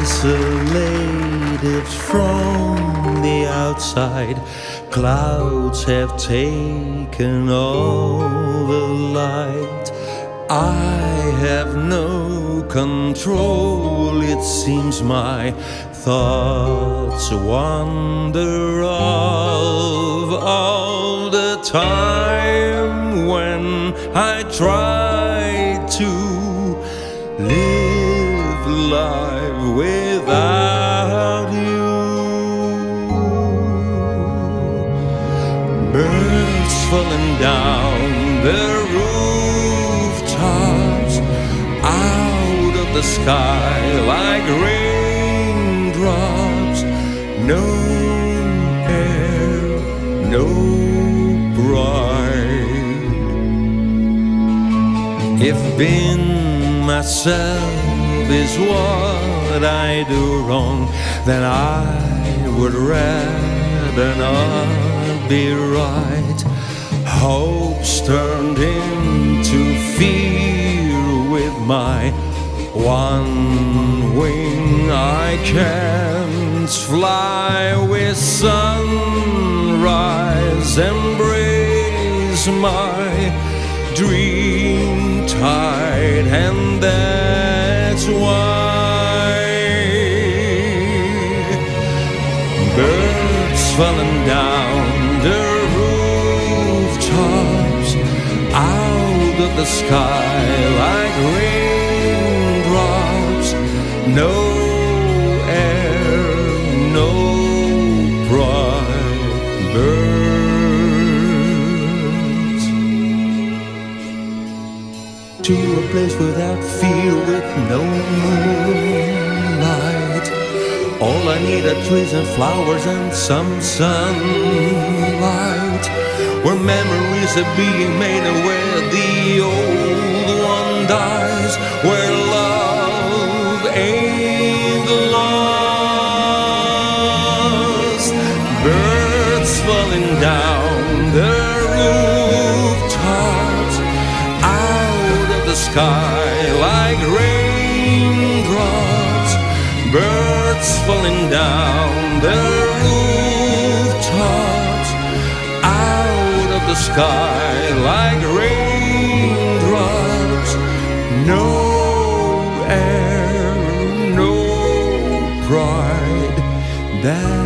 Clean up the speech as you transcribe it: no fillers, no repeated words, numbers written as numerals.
isolated from the outside. Clouds have taken all the light. I have no control, it seems my thoughts wander off all the time when I try to live life without you. Birds falling down the rooftops, out of the sky like raindrops. No air, no bride. If being myself is what I do wrong, then I would rather not be right. Hopes turned into fear with my one wing. I can't fly with sunrise, embrace my dream tide, and that's why birds falling down the rooftops, out of the sky like raindrops. No air, no bright birds. To a place without fear, with no moonlight. All I need are trees and flowers and some sunlight, where memories are being made and where the old one dies, where love ain't lost. Birds falling down the rooftops, out of the sky like raindrops. Birds falling down the rooftops, out of the sky like raindrops. No air, no pride. That